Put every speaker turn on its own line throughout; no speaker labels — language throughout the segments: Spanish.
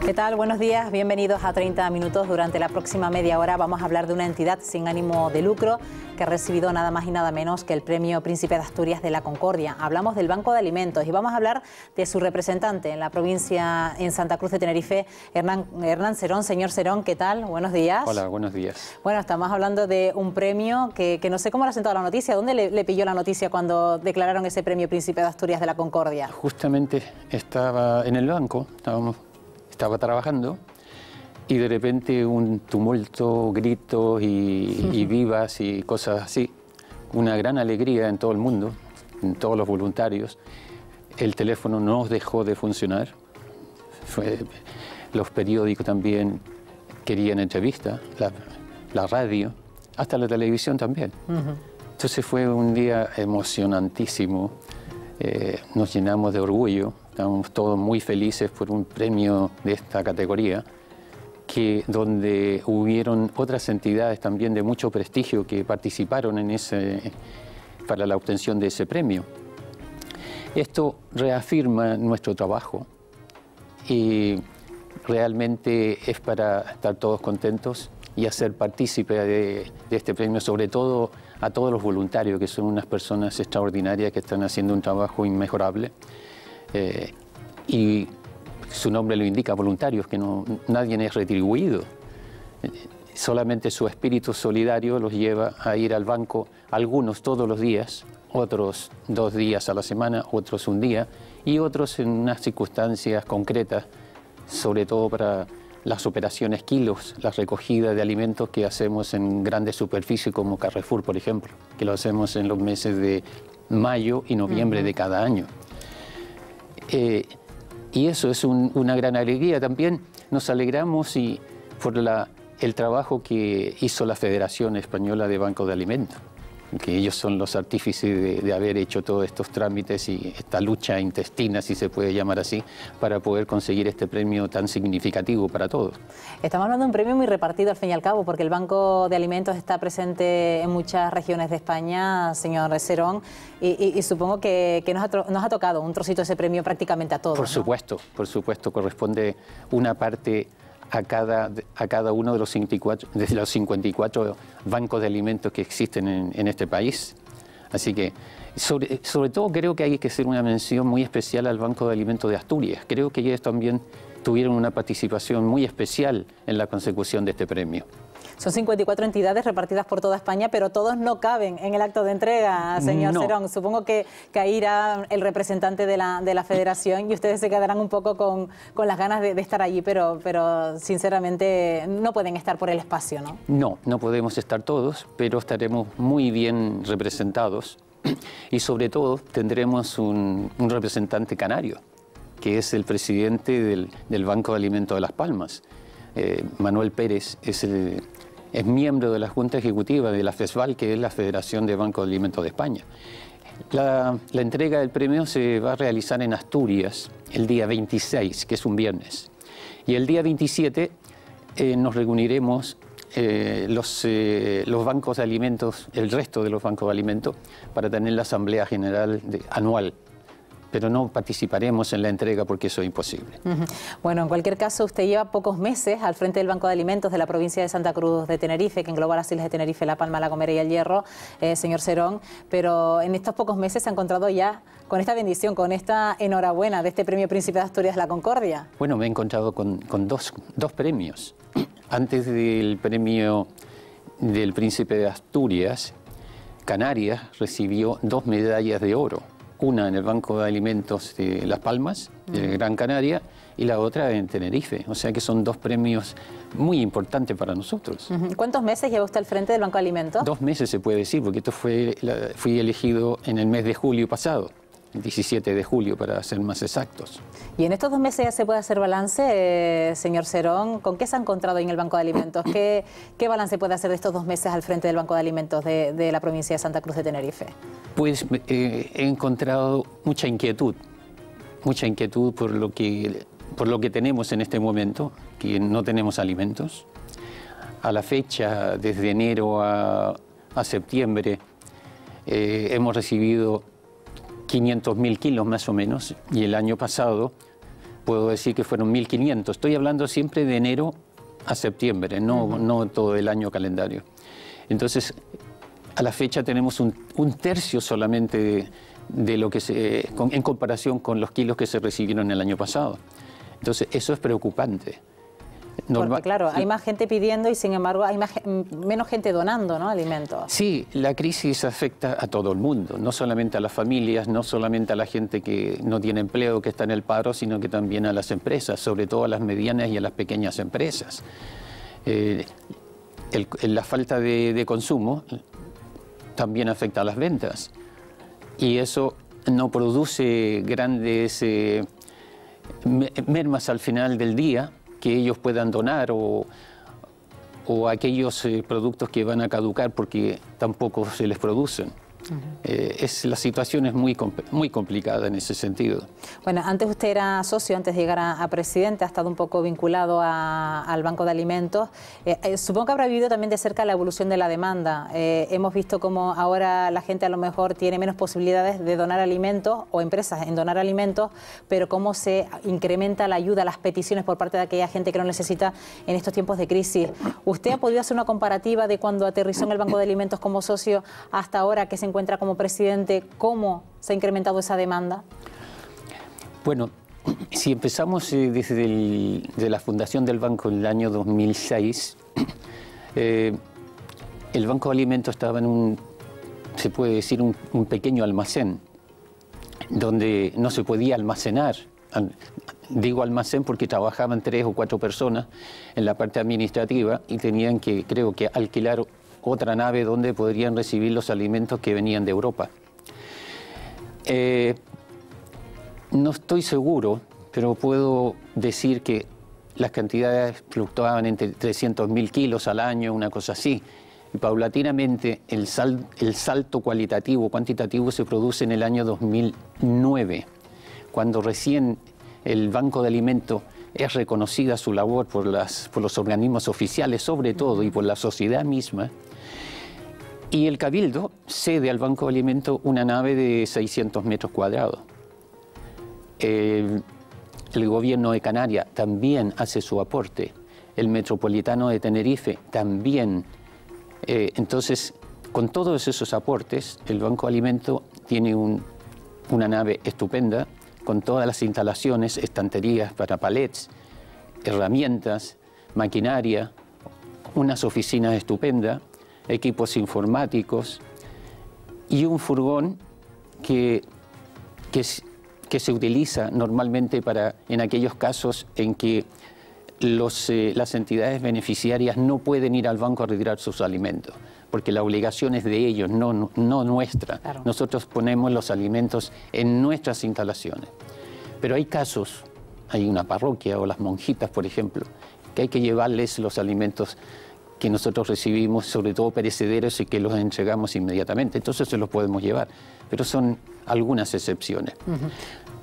¿Qué tal? Buenos días, bienvenidos a 30 Minutos. Durante la próxima media hora vamos a hablar de una entidad sin ánimo de lucro que ha recibido nada más y nada menos que el Premio Príncipe de Asturias de la Concordia. Hablamos del Banco de Alimentos y vamos a hablar de su representante en la provincia, en Santa Cruz de Tenerife, Hernán Serón. Señor Serón, ¿qué tal? Buenos días.
Hola, buenos días.
Bueno, estamos hablando de un premio que no sé cómo le ha sentado la noticia. ¿Dónde le pilló la noticia cuando declararon ese Premio Príncipe de Asturias de la Concordia?
Justamente estaba en el banco, estaba trabajando y de repente un tumulto, gritos y vivas y cosas así. Una gran alegría en todo el mundo, en todos los voluntarios. El teléfono no dejó de funcionar. Los periódicos también querían entrevistas, la radio, hasta la televisión también. Entonces fue un día emocionantísimo. Nos llenamos de orgullo. Estamos todos muy felices por un premio de esta categoría, donde hubieron otras entidades también de mucho prestigio que participaron para la obtención de ese premio. Esto reafirma nuestro trabajo y realmente es para estar todos contentos y hacer partícipe de este premio, sobre todo a todos los voluntarios, que son unas personas extraordinarias que están haciendo un trabajo inmejorable. Y su nombre lo indica, voluntarios, que nadie es retribuido. Solamente su espíritu solidario los lleva a ir al banco, algunos todos los días, otros 2 días a la semana, otros un día, y otros en unas circunstancias concretas, sobre todo para las operaciones kilos, la recogida de alimentos que hacemos en grandes superficies como Carrefour, por ejemplo, que lo hacemos en los meses de mayo y noviembre de cada año. Y eso es una gran alegría. También nos alegramos por el trabajo que hizo la Federación Española de Bancos de Alimentos, que ellos son los artífices de haber hecho todos estos trámites y esta lucha intestina, si se puede llamar así, para poder conseguir este premio tan significativo para todos. Estamos
hablando de un premio muy repartido al fin y al cabo, porque el Banco de Alimentos está presente en muchas regiones de España, señor Serón, y supongo que nos ha tocado un trocito de ese premio prácticamente a todos.
Por supuesto, corresponde una parte a cada uno de los 54 bancos de alimentos que existen en este país. Así que, sobre todo, creo que hay que hacer una mención muy especial al Banco de Alimentos de Asturias. Creo que ellos también tuvieron una participación muy especial en la consecución de este premio.
Son 54 entidades repartidas por toda España, pero todos no caben en el acto de entrega, señor Serón. Supongo que ahí irá el representante de la Federación y ustedes se quedarán un poco con las ganas de estar allí, pero sinceramente no pueden estar por el espacio, ¿no?
No podemos estar todos, pero estaremos muy bien representados y sobre todo tendremos un representante canario, que es el presidente del Banco de Alimentos de Las Palmas. Manuel Pérez es miembro de la Junta Ejecutiva de la FESVAL, que es la Federación de Bancos de Alimentos de España. La entrega del premio se va a realizar en Asturias el día 26, que es un viernes. Y el día 27 nos reuniremos los bancos de alimentos, el resto de los bancos de alimentos, para tener la Asamblea General anual. Pero no participaremos en la entrega porque eso es imposible.
Bueno, en cualquier caso, usted lleva pocos meses al frente del Banco de Alimentos de la provincia de Santa Cruz de Tenerife, que engloba las islas de Tenerife, La Palma, La Gomera y El Hierro, señor Serón, pero en estos pocos meses se ha encontrado ya con esta bendición, con esta enhorabuena de este Premio Príncipe de Asturias de la Concordia.
Bueno, me he encontrado con dos premios. Antes del Premio del Príncipe de Asturias, Canarias recibió 2 medallas de oro. Una en el Banco de Alimentos de Las Palmas, de Gran Canaria, y la otra en Tenerife. O sea que son 2 premios muy importantes para nosotros.
¿Cuántos meses lleva usted al frente del Banco de Alimentos?
2 meses se puede decir, porque fui elegido en el mes de julio pasado, el 17 de julio para ser más exactos.
¿Y en estos 2 meses ya se puede hacer balance, señor Serón? ¿Con qué se ha encontrado en el Banco de Alimentos? ¿Qué balance puede hacer de estos 2 meses al frente del Banco de Alimentos de la provincia de Santa Cruz de Tenerife?
Pues he encontrado mucha inquietud por lo que tenemos en este momento, que no tenemos alimentos. A la fecha, desde enero a septiembre, hemos recibido 500.000 kilos más o menos, y el año pasado puedo decir que fueron 1.500. Estoy hablando siempre de enero a septiembre, no todo el año calendario. Entonces, a la fecha tenemos un tercio solamente de lo que en comparación con los kilos que se recibieron el año pasado. Entonces, eso es preocupante.
Porque claro, hay más gente pidiendo y sin embargo hay menos gente donando, ¿no?, alimentos.
Sí, la crisis afecta a todo el mundo, no solamente a las familias, no solamente a la gente que no tiene empleo, que está en el paro, sino que también a las empresas, sobre todo a las medianas y a las pequeñas empresas. La falta de consumo también afecta a las ventas y eso no produce grandes mermas al final del día que ellos puedan donar o aquellos productos que van a caducar porque tampoco se les producen. La situación es muy complicada en ese sentido.
Bueno, antes usted era socio, antes de llegar a presidente, ha estado un poco vinculado al Banco de Alimentos. Supongo que habrá vivido también de cerca la evolución de la demanda. Hemos visto cómo ahora la gente a lo mejor tiene menos posibilidades de donar alimentos o empresas en donar alimentos, pero cómo se incrementa la ayuda, las peticiones por parte de aquella gente que lo necesita en estos tiempos de crisis. ¿Usted ha podido hacer una comparativa de cuando aterrizó en el Banco de Alimentos como socio hasta ahora que se encuentra como presidente, cómo se ha incrementado esa demanda?
Bueno, si empezamos desde la fundación del banco en el año 2006, el Banco de Alimentos estaba en se puede decir, un pequeño almacén, donde no se podía almacenar. Digo almacén porque trabajaban 3 o 4 personas en la parte administrativa y tenían que, creo que, alquilar otra nave donde podrían recibir los alimentos que venían de Europa. No estoy seguro, pero puedo decir que las cantidades fluctuaban entre 300.000 kilos al año, una cosa así. Y paulatinamente el salto cuantitativo se produce en el año 2009, cuando recién el Banco de Alimentos es reconocida su labor por los organismos oficiales, sobre todo, y por la sociedad misma. Y el Cabildo cede al Banco de Alimentos una nave de 600 metros cuadrados. El gobierno de Canarias también hace su aporte. El Metropolitano de Tenerife también. Entonces, con todos esos aportes, el Banco de Alimentos tiene una nave estupenda, con todas las instalaciones, estanterías para palets, herramientas, maquinaria, unas oficinas estupendas, equipos informáticos y un furgón que se utiliza normalmente en aquellos casos en que las entidades beneficiarias no pueden ir al banco a retirar sus alimentos, porque la obligación es de ellos, no nuestra. Claro. Nosotros ponemos los alimentos en nuestras instalaciones. Pero hay casos, hay una parroquia o las monjitas, por ejemplo, que hay que llevarles los alimentos que nosotros recibimos, sobre todo perecederos, y que los entregamos inmediatamente. Entonces se los podemos llevar, pero son algunas excepciones.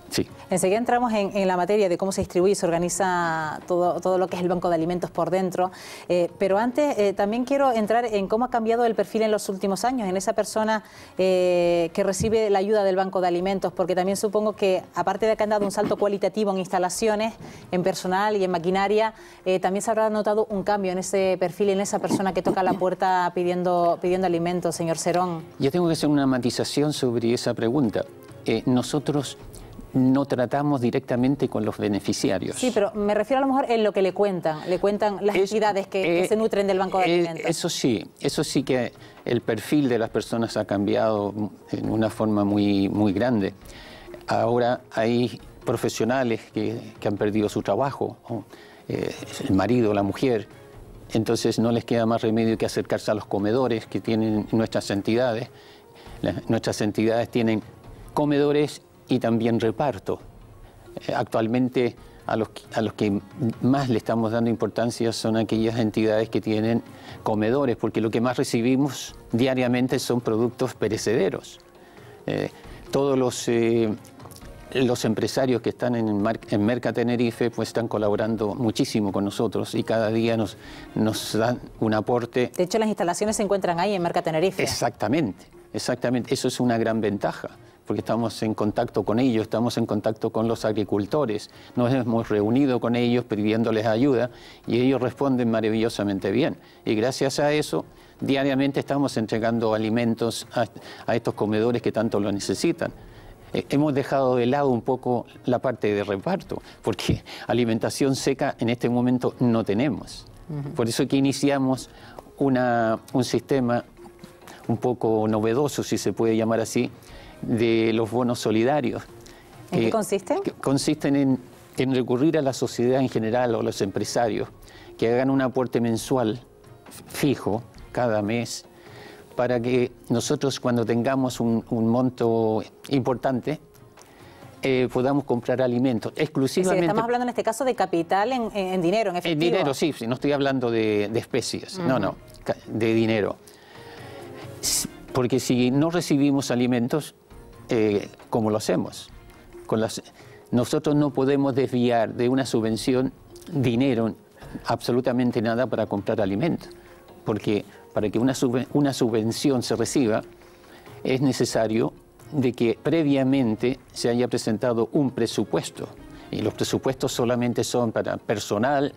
Sí.
Enseguida entramos en la materia de cómo se distribuye y se organiza todo lo que es el Banco de Alimentos por dentro, pero antes también quiero entrar en cómo ha cambiado el perfil en los últimos años, en esa persona que recibe la ayuda del Banco de Alimentos, porque también supongo que, aparte de que han dado un salto cualitativo en instalaciones, en personal y en maquinaria, también se habrá notado un cambio en ese perfil, en esa persona que toca la puerta pidiendo alimentos, señor Serón.
Yo tengo que hacer una matización sobre esa pregunta. Nosotros no tratamos directamente con los beneficiarios.
Sí, pero me refiero a lo mejor en lo que le cuentan las entidades que se nutren del Banco de Alimentos.
Eso sí que el perfil de las personas ha cambiado en una forma muy grande. Ahora hay profesionales que han perdido su trabajo, el marido, la mujer, entonces no les queda más remedio que acercarse a los comedores que tienen nuestras entidades. Nuestras entidades tienen comedores y también reparto. Actualmente a los que más le estamos dando importancia son aquellas entidades que tienen comedores, porque lo que más recibimos diariamente son productos perecederos. Todos los empresarios que están en Merca Tenerife pues están colaborando muchísimo con nosotros y cada día nos dan un aporte.
De hecho, las instalaciones se encuentran ahí en Merca Tenerife.
Exactamente, eso es una gran ventaja, porque estamos en contacto con ellos, estamos en contacto con los agricultores, nos hemos reunido con ellos pidiéndoles ayuda y ellos responden maravillosamente bien. Y gracias a eso, diariamente estamos entregando alimentos a estos comedores que tanto lo necesitan. Hemos dejado de lado un poco la parte de reparto, porque alimentación seca en este momento no tenemos. Por eso que iniciamos un sistema un poco novedoso, si se puede llamar así, de los bonos solidarios.
¿En qué consiste?
Que consisten en recurrir a la sociedad en general o a los empresarios que hagan un aporte mensual fijo cada mes para que nosotros, cuando tengamos un monto importante, podamos comprar alimentos exclusivamente.
Sí, estamos hablando en este caso de capital en dinero, en efectivo.
En dinero, sí, no estoy hablando de especies, no, de dinero. Porque si no recibimos alimentos, ¿cómo lo hacemos? Nosotros no podemos desviar de una subvención dinero, absolutamente nada, para comprar alimentos. Porque para que una subvención se reciba, es necesario de que previamente se haya presentado un presupuesto. Y los presupuestos solamente son para personal,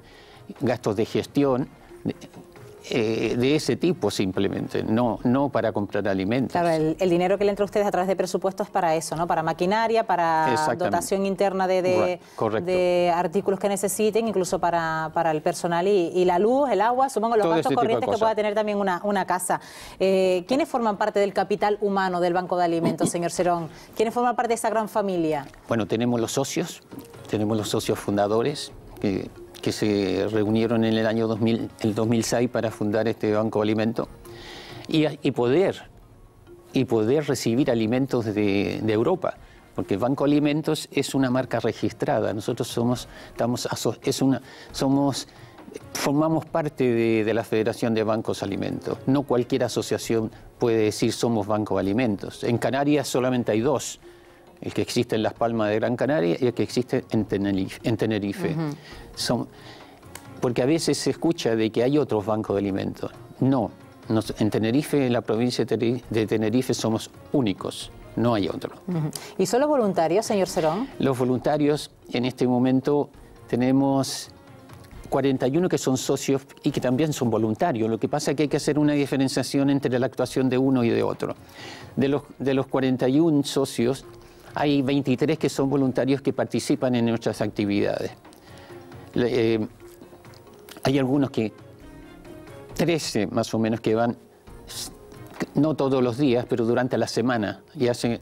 gastos de gestión, de ese tipo simplemente, no para comprar alimentos.
Claro, el dinero que le entra a ustedes a través de presupuestos es para eso, ¿no? Para maquinaria, para dotación interna de artículos que necesiten, incluso para el personal y la luz, el agua, supongo los gastos corrientes que pueda tener también una casa. ¿Quiénes forman parte del capital humano del Banco de Alimentos, señor Serón? ¿Quiénes forman parte de esa gran familia?
Bueno, tenemos los socios fundadores que se reunieron en el año 2006 para fundar este Banco de Alimentos y poder recibir alimentos de Europa, porque el Banco de Alimentos es una marca registrada. Nosotros formamos parte de la Federación de Bancos de Alimentos. No cualquier asociación puede decir somos Banco de Alimentos. En Canarias solamente hay dos. El que existe en Las Palmas de Gran Canaria y el que existe en Tenerife. Porque a veces se escucha de que hay otros bancos de alimentos. No, en Tenerife, en la provincia de Tenerife, somos únicos, no hay otro.
¿Y son los voluntarios, señor Serón?
Los voluntarios, en este momento tenemos 41 que son socios y que también son voluntarios. Lo que pasa es que hay que hacer una diferenciación entre la actuación de uno y de otro. De los 41 socios, hay 23 que son voluntarios que participan en nuestras actividades. Hay algunos 13 más o menos que van, no todos los días, pero durante la semana, y hacen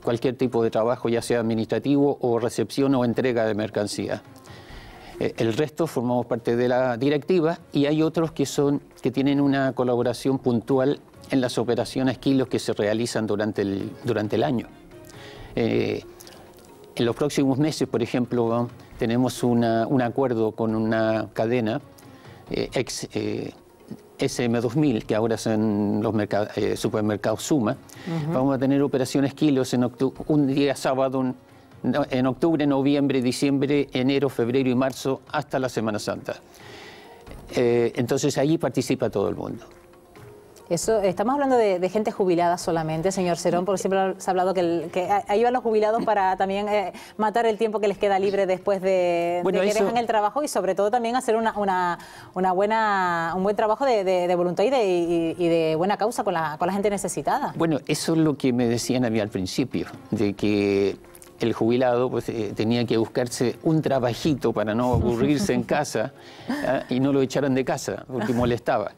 cualquier tipo de trabajo, ya sea administrativo o recepción o entrega de mercancía. El resto formamos parte de la directiva y hay otros que tienen una colaboración puntual en las operaciones kilos que se realizan durante el año. En los próximos meses, por ejemplo, tenemos un acuerdo con una cadena, SM2000, que ahora son los supermercados Suma. Vamos a tener operaciones kilos un día sábado, en octubre, noviembre, diciembre, enero, febrero y marzo, hasta la Semana Santa. Entonces allí participa todo el mundo.
Estamos hablando de gente jubilada solamente, señor Serón, porque siempre se ha hablado que ahí van los jubilados para también matar el tiempo que les queda libre después de que dejan el trabajo y sobre todo también hacer un buen trabajo de voluntad y de buena causa con la gente necesitada.
Bueno, eso es lo que me decían a mí al principio, de que el jubilado pues, tenía que buscarse un trabajito para no aburrirse en casa y no lo echaran de casa porque molestaba.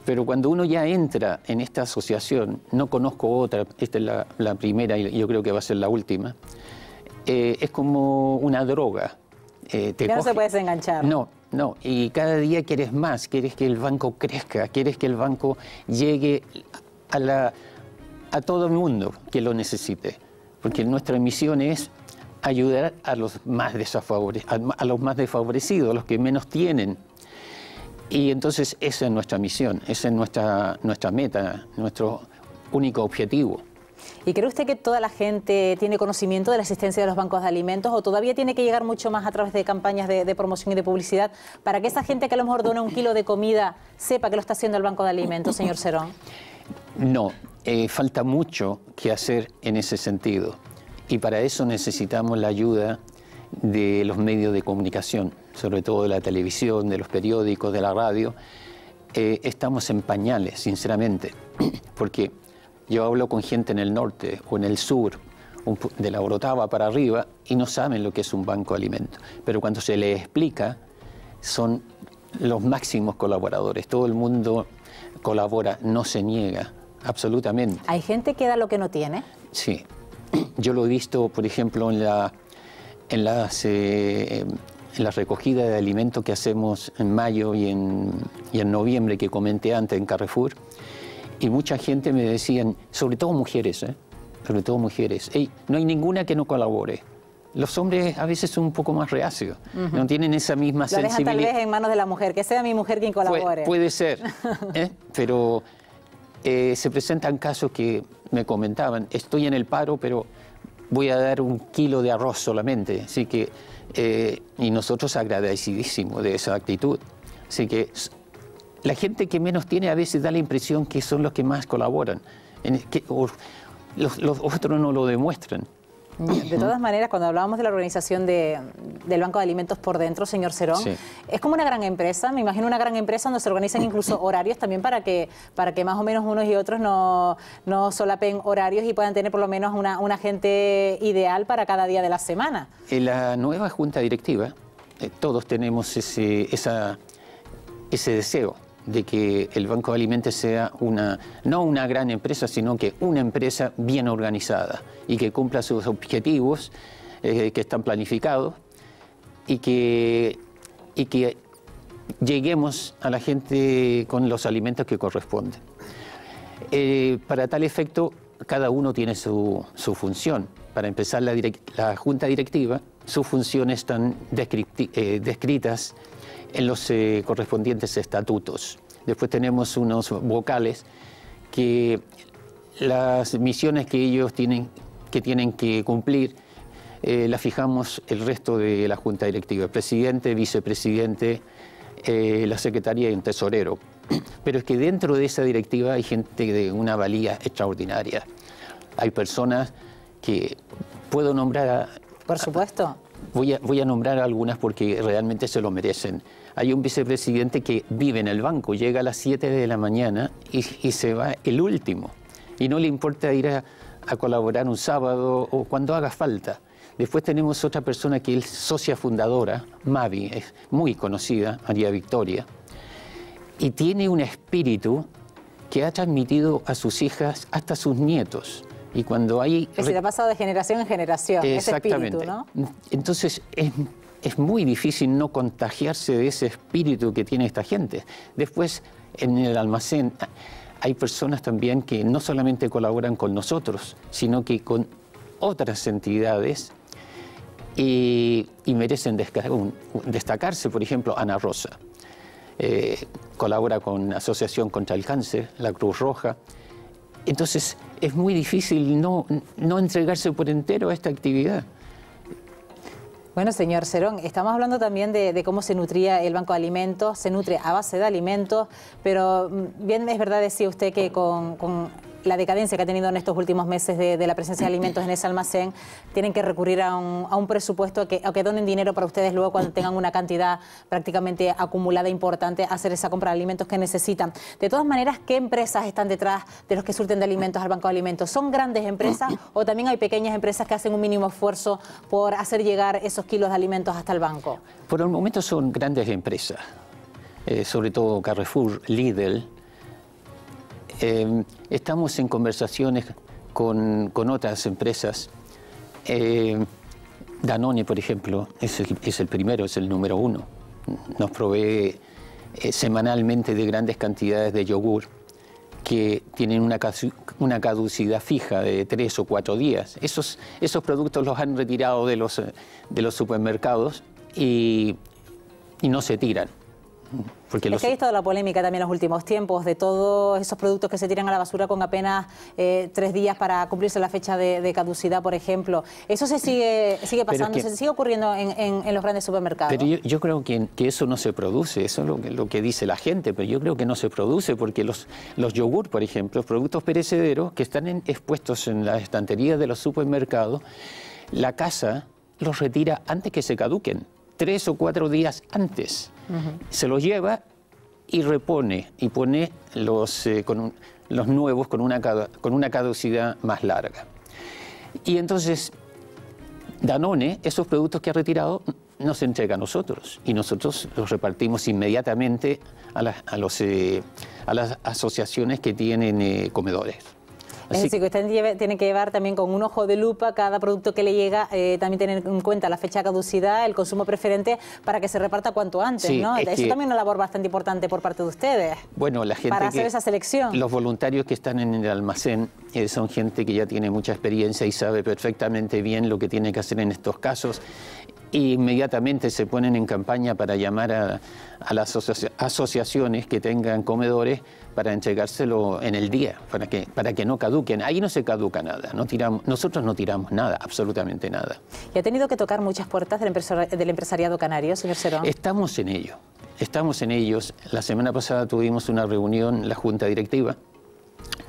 Pero cuando uno ya entra en esta asociación, no conozco otra, esta es la primera y yo creo que va a ser la última, es como una droga.
Ya no se puede desenganchar.
No, y cada día quieres más, quieres que el banco crezca, quieres que el banco llegue a todo el mundo que lo necesite. Porque nuestra misión es ayudar a los más desfavorecidos, a los que menos tienen. Y entonces esa es nuestra misión, esa es nuestra meta, nuestro único objetivo.
¿Y cree usted que toda la gente tiene conocimiento de la existencia de los bancos de alimentos o todavía tiene que llegar mucho más a través de campañas de promoción y de publicidad para que esa gente que a lo mejor dona un kilo de comida sepa que lo está haciendo el Banco de Alimentos, señor Serón?
No, falta mucho que hacer en ese sentido. Y para eso necesitamos la ayuda de los medios de comunicación, sobre todo de la televisión, de los periódicos, de la radio. Estamos en pañales, sinceramente, porque yo hablo con gente en el norte o en el sur, de la Orotava para arriba, y no saben lo que es un banco de alimentos. Pero cuando se les explica, son los máximos colaboradores. Todo el mundo colabora, no se niega, absolutamente.
¿Hay gente que da lo que no tiene?
Sí. Yo lo he visto, por ejemplo, en la recogida de alimentos que hacemos en mayo y en noviembre, que comenté antes en Carrefour, y mucha gente me decían, sobre todo mujeres, sobre todo mujeres, hey, no hay ninguna que no colabore. Los hombres a veces son un poco más reacios, no tienen esa misma sensibilidad.
Lo dejan tal vez en manos de la mujer, que sea mi mujer quien colabore.
Puede ser, pero se presentan casos que me comentaban, estoy en el paro, pero voy a dar 1 kilo de arroz solamente. Así que, y nosotros agradecidísimos de esa actitud. Así que la gente que menos tiene a veces da la impresión que son los que más colaboran. Los otros no lo demuestran.
De todas maneras, cuando hablábamos de la organización del Banco de Alimentos por dentro, señor Cerón, sí, es como una gran empresa, me imagino una gran empresa donde se organizan incluso horarios también para que más o menos unos y otros no solapen horarios y puedan tener por lo menos una gente ideal para cada día de la semana.
En la nueva junta directiva, todos tenemos ese deseo de que el Banco de Alimentos sea no una gran empresa, sino que una empresa bien organizada y que cumpla sus objetivos que están planificados y que lleguemos a la gente con los alimentos que corresponden. Para tal efecto, cada uno tiene su función. Para empezar, la Junta Directiva, sus funciones están descritas en los correspondientes estatutos. Después tenemos unos vocales que las misiones que ellos tienen que cumplir las fijamos el resto de la Junta Directiva, presidente, vicepresidente, la secretaria y un tesorero. Pero es que dentro de esa directiva hay gente de una valía extraordinaria. Hay personas que puedo nombrar...
Por supuesto.
Voy a nombrar algunas porque realmente se lo merecen. Hay un vicepresidente que vive en el banco, llega a las 7 de la mañana y se va el último. Y no le importa ir a colaborar un sábado o cuando haga falta. Después tenemos otra persona que es socia fundadora, Mavi, es muy conocida, María Victoria, y tiene un espíritu que ha transmitido a sus hijas hasta a sus nietos. Y cuando hay...
Es decir, ha pasado de generación en generación, ese espíritu, ¿no?
Entonces, es muy difícil no contagiarse de ese espíritu que tiene esta gente. Después, en el almacén, hay personas también que no solamente colaboran con nosotros, sino que con otras entidades y merecen destacarse. Por ejemplo, Ana Rosa. Colabora con Asociación contra el Cáncer, la Cruz Roja. Entonces, es muy difícil no entregarse por entero a esta actividad.
Bueno, señor Cerón, estamos hablando también de cómo se nutría el Banco de Alimentos, se nutre a base de alimentos, pero bien es verdad, decía usted, que con la decadencia que ha tenido en estos últimos meses de la presencia de alimentos en ese almacén, tienen que recurrir a un presupuesto que donen dinero para ustedes luego cuando tengan una cantidad prácticamente acumulada importante, hacer esa compra de alimentos que necesitan. De todas maneras, ¿qué empresas están detrás de los que surten de alimentos al Banco de Alimentos? ¿Son grandes empresas o también hay pequeñas empresas que hacen un mínimo esfuerzo por hacer llegar esos kilos de alimentos hasta el banco?
Por el momento son grandes empresas, sobre todo Carrefour, Lidl. Estamos en conversaciones con otras empresas. Danone, por ejemplo, es el primero, es el número 1. Nos provee semanalmente de grandes cantidades de yogur que tienen una caducidad fija de 3 o 4 días. Esos productos los han retirado de los supermercados y no se tiran. Porque
es que ha visto la polémica también en los últimos tiempos de todos esos productos que se tiran a la basura con apenas 3 días para cumplirse la fecha de caducidad, por ejemplo. Eso se sigue pasando, se sigue ocurriendo en los grandes supermercados.
Pero yo creo que eso no se produce, eso es lo que dice la gente, pero yo creo que no se produce porque los yogur, por ejemplo, los productos perecederos que están expuestos en las estanterías de los supermercados, la casa los retira antes que se caduquen, 3 o 4 días antes. Se los lleva y repone y pone los nuevos con una caducidad más larga. Y entonces Danone, esos productos que ha retirado, nos entrega a nosotros y nosotros los repartimos inmediatamente a las asociaciones que tienen comedores.
Es decir, que usted tiene que llevar también con un ojo de lupa cada producto que le llega, también tener en cuenta la fecha de caducidad, el consumo preferente, para que se reparta cuanto antes,
sí,
¿no? Eso también es una labor bastante importante por parte de ustedes.
Bueno, la gente
para hacer esa selección.
Los voluntarios que están en el almacén son gente que ya tiene mucha experiencia y sabe perfectamente bien lo que tiene que hacer en estos casos. Y inmediatamente se ponen en campaña para llamar a las asociaciones que tengan comedores para entregárselo en el día, para que no caduquen. Ahí no se caduca nada, nosotros no tiramos nada, absolutamente nada.
¿Y ha tenido que tocar muchas puertas del empresariado canario, señor Serón?
Estamos en ello, estamos en ellos. La semana pasada tuvimos una reunión, la Junta Directiva,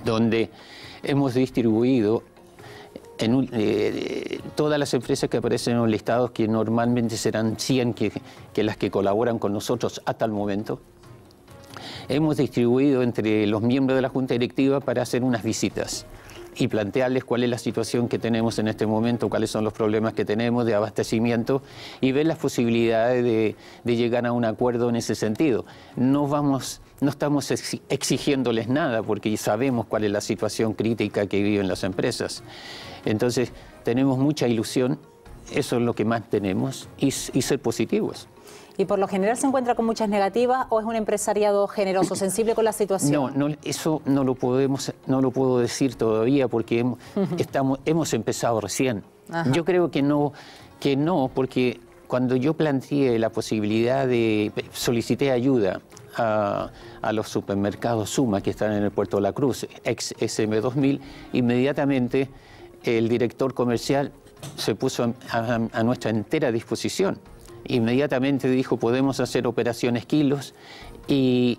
donde hemos distribuido todas las empresas que aparecen en los listados, que normalmente serán 100 que las que colaboran con nosotros hasta el momento. Hemos distribuido entre los miembros de la Junta Directiva para hacer unas visitas y plantearles cuál es la situación que tenemos en este momento, cuáles son los problemas que tenemos de abastecimiento y ver las posibilidades de llegar a un acuerdo en ese sentido. No estamos exigiéndoles nada porque sabemos cuál es la situación crítica que viven las empresas. Entonces, tenemos mucha ilusión, eso es lo que más tenemos, y ser positivos.
¿Y por lo general se encuentra con muchas negativas o es un empresariado generoso, sensible con la situación?
No, eso no lo puedo decir todavía porque hemos empezado recién. Ajá. Yo creo que no, porque cuando yo planteé la posibilidad solicité ayuda a los supermercados Suma que están en el Puerto de la Cruz, ex SM2000, inmediatamente el director comercial se puso a nuestra entera disposición. Inmediatamente dijo, podemos hacer operaciones kilos y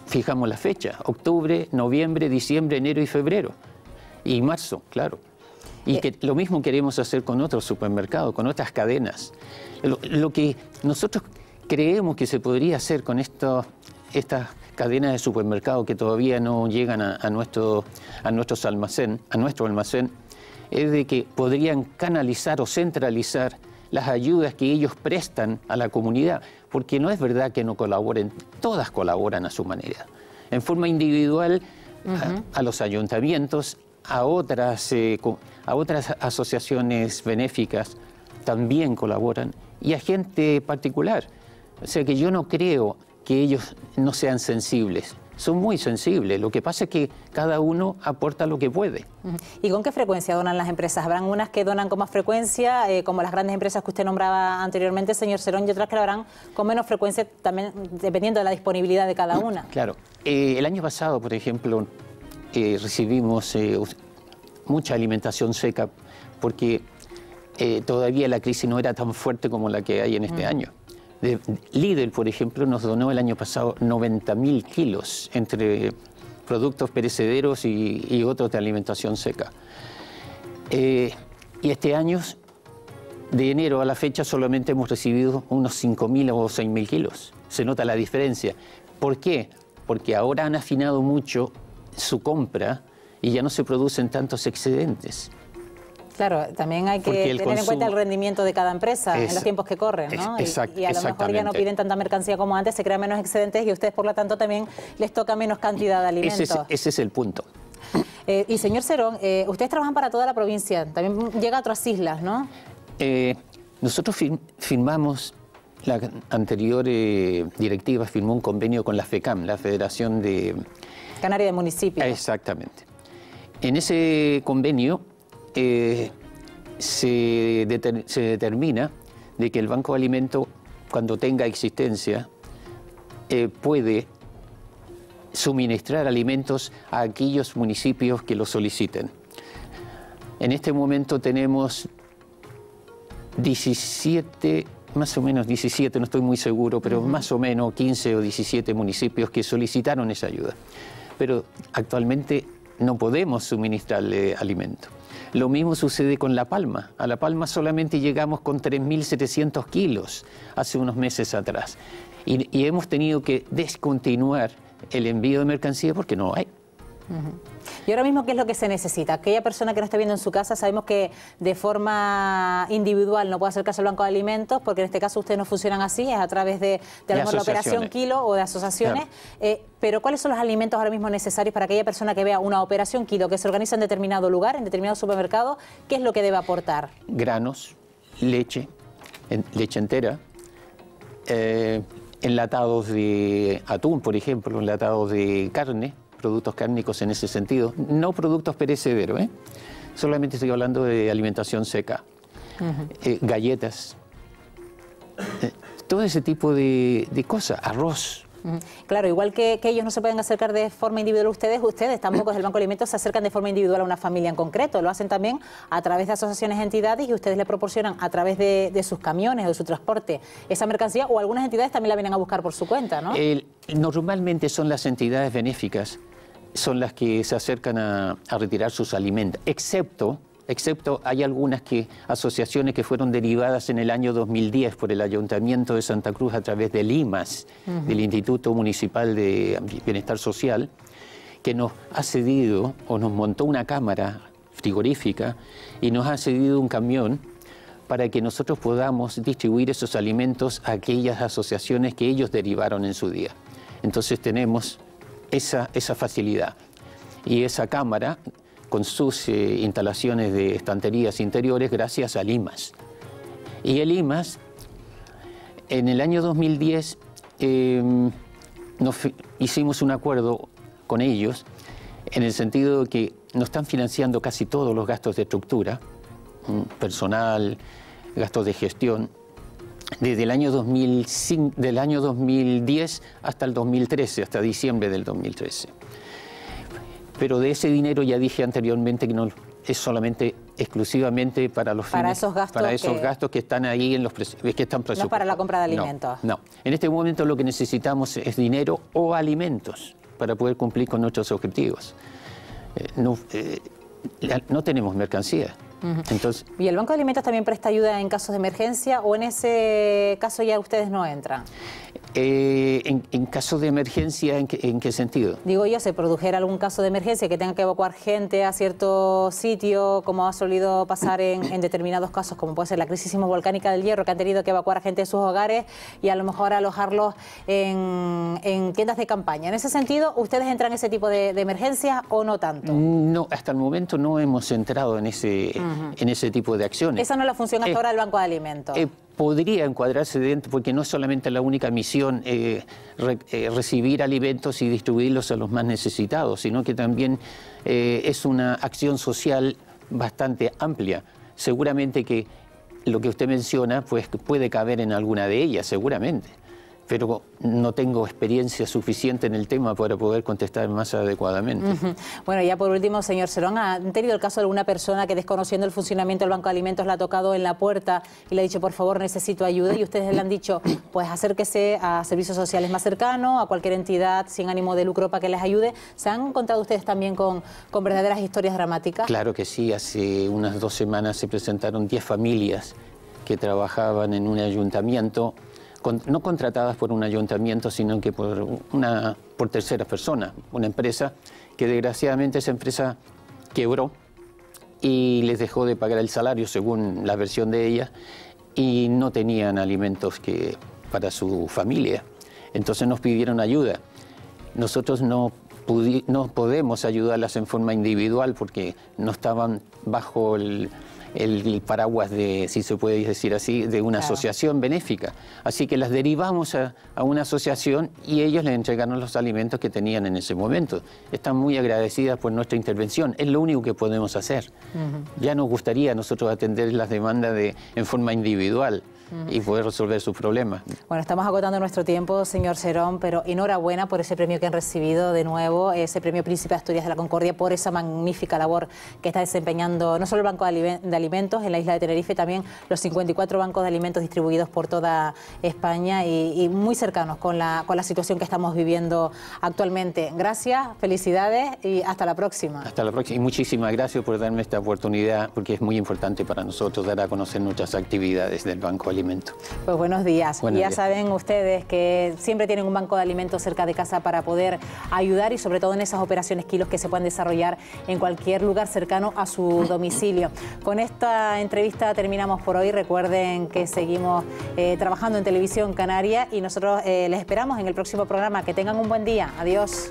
fijamos la fecha, octubre, noviembre, diciembre, enero y febrero. Y marzo, claro. Y que lo mismo queremos hacer con otros supermercados, con otras cadenas. Lo que nosotros creemos que se podría hacer con estas cadenas de supermercados que todavía no llegan a nuestro almacén, es de que podrían canalizar o centralizar las ayudas que ellos prestan a la comunidad, porque no es verdad que no colaboren, todas colaboran a su manera, en forma individual, a los ayuntamientos, a otras asociaciones benéficas también colaboran, y a gente particular. O sea que yo no creo que ellos no sean sensibles. Son muy sensibles, lo que pasa es que cada uno aporta lo que puede.
¿Y con qué frecuencia donan las empresas? ¿Habrán unas que donan con más frecuencia, como las grandes empresas que usted nombraba anteriormente, señor Serón, y otras que lo harán con menos frecuencia, también dependiendo de la disponibilidad de cada una?
Claro. El año pasado, por ejemplo, recibimos mucha alimentación seca porque todavía la crisis no era tan fuerte como la que hay en este año. Lidl, por ejemplo, nos donó el año pasado 90.000 kilos entre productos perecederos y otros de alimentación seca. Y este año, de enero a la fecha, solamente hemos recibido unos 5.000 o 6.000 kilos. Se nota la diferencia. ¿Por qué? Porque ahora han afinado mucho su compra y ya no se producen tantos excedentes.
Claro, también hay que tener en cuenta el rendimiento de cada empresa en los tiempos que corren, ¿no? Y a lo mejor ya no piden tanta mercancía como antes, se crean menos excedentes y a ustedes, por lo tanto, también les toca menos cantidad de alimentos.
Ese es el punto.
Y señor Serón, ustedes trabajan para toda la provincia, también llega a otras islas, ¿no?
Nosotros firmamos, la anterior directiva firmó un convenio con la FECAM, la Federación de
Canaria de Municipios.
Exactamente. En ese convenio se determina de que el Banco de Alimentos, cuando tenga existencia, puede suministrar alimentos a aquellos municipios que lo soliciten. En este momento tenemos 17, más o menos 17, no estoy muy seguro, pero más o menos 15 o 17 municipios que solicitaron esa ayuda. Pero actualmente no podemos suministrarle alimento. Lo mismo sucede con La Palma. A La Palma solamente llegamos con 3.700 kilos hace unos meses atrás. Y hemos tenido que descontinuar el envío de mercancía porque no hay.
Y ahora mismo, ¿qué es lo que se necesita? Aquella persona que nos está viendo en su casa, sabemos que de forma individual no puede acercarse al banco de alimentos, porque en este caso ustedes no funcionan así, es a través de la Operación Kilo o de asociaciones. Claro. Pero ¿cuáles son los alimentos ahora mismo necesarios para aquella persona que vea una Operación Kilo que se organiza en determinado lugar, en determinado supermercado? ¿Qué es lo que debe aportar?
Granos, leche, leche entera, enlatados de atún, por ejemplo, enlatados de carne, productos cárnicos en ese sentido, no productos perecederos, solamente estoy hablando de alimentación seca, galletas, todo ese tipo de cosas, arroz.
Claro, igual que ellos no se pueden acercar de forma individual a ustedes tampoco desde el Banco de Alimentos se acercan de forma individual a una familia en concreto, lo hacen también a través de asociaciones, entidades, y ustedes le proporcionan a través de sus camiones o de su transporte esa mercancía, o algunas entidades también la vienen a buscar por su cuenta, ¿no?
Normalmente son las entidades benéficas, son las que se acercan a retirar sus alimentos, excepto hay algunas asociaciones que fueron derivadas en el año 2010 por el Ayuntamiento de Santa Cruz a través del IMAS, del Instituto Municipal de Bienestar Social, que nos ha cedido o nos montó una cámara frigorífica y nos ha cedido un camión para que nosotros podamos distribuir esos alimentos a aquellas asociaciones que ellos derivaron en su día. Entonces tenemos esa facilidad. Y esa cámara, con sus instalaciones de estanterías interiores, gracias al IMAS. Y el IMAS, en el año 2010, hicimos un acuerdo con ellos, en el sentido de que nos están financiando casi todos los gastos de estructura, personal, gastos de gestión, desde el año 2010 hasta el 2013, hasta diciembre del 2013. Pero de ese dinero ya dije anteriormente que no es solamente exclusivamente para los fines, para esos gastos que están ahí en los que están presupuestados.
No para la compra de alimentos.
No. En este momento lo que necesitamos es dinero o alimentos para poder cumplir con nuestros objetivos. No tenemos mercancía. Entonces,
¿y el Banco de Alimentos también presta ayuda en casos de emergencia o en ese caso ya ustedes no entran?
En caso de emergencia, ¿en qué sentido?
Digo yo, se produjera algún caso de emergencia que tenga que evacuar gente a cierto sitio, como ha solido pasar en determinados casos, como puede ser la crisis volcánica del Hierro, que han tenido que evacuar a gente de sus hogares y a lo mejor alojarlos en tiendas de campaña. En ese sentido, ¿ustedes entran en ese tipo de emergencias o no tanto?
No, hasta el momento no hemos entrado en ese tipo de acciones.
Esa no es la función hasta ahora del Banco de Alimentos.
Podría encuadrarse dentro, porque no es solamente la única misión recibir alimentos y distribuirlos a los más necesitados, sino que también es una acción social bastante amplia. Seguramente que lo que usted menciona pues, puede caber en alguna de ellas, seguramente. Pero no tengo experiencia suficiente en el tema para poder contestar más adecuadamente.
Bueno, ya por último, señor Serón, ¿han tenido el caso de alguna persona que, desconociendo el funcionamiento del Banco de Alimentos, la ha tocado en la puerta y le ha dicho, por favor, necesito ayuda, y ustedes le han dicho, pues acérquese a servicios sociales más cercanos, a cualquier entidad sin ánimo de lucro para que les ayude? ¿Se han encontrado ustedes también con verdaderas historias dramáticas?
Claro que sí. Hace unas 2 semanas se presentaron 10 familias que trabajaban en un ayuntamiento, no contratadas por un ayuntamiento, sino que por terceras personas, una empresa que desgraciadamente esa empresa quebró y les dejó de pagar el salario según la versión de ella, y no tenían alimentos para su familia. Entonces nos pidieron ayuda. Nosotros no podemos ayudarlas en forma individual porque no estaban bajo el paraguas de, si se puede decir así, de una asociación benéfica. Así que las derivamos a una asociación y ellos les entregaron los alimentos que tenían en ese momento. Están muy agradecidas por nuestra intervención. Es lo único que podemos hacer. Ya nos gustaría a nosotros atender las demandas en forma individual. y poder resolver sus problemas.
Bueno, estamos agotando nuestro tiempo, señor Serón, pero enhorabuena por ese premio que han recibido de nuevo, ese premio Príncipe de Asturias de la Concordia, por esa magnífica labor que está desempeñando no solo el Banco de Alimentos en la isla de Tenerife, también los 54 bancos de alimentos distribuidos por toda España y muy cercanos con la situación que estamos viviendo actualmente. Gracias, felicidades y hasta la próxima.
Hasta la próxima y muchísimas gracias por darme esta oportunidad, porque es muy importante para nosotros dar a conocer nuestras actividades del Banco de Alimentos.
Pues buenos días.
Buenos
ya
días.
Saben ustedes que siempre tienen un banco de alimentos cerca de casa para poder ayudar y sobre todo en esas operaciones kilos que se pueden desarrollar en cualquier lugar cercano a su domicilio. Con esta entrevista terminamos por hoy. Recuerden que seguimos trabajando en Televisión Canaria y nosotros les esperamos en el próximo programa. Que tengan un buen día. Adiós.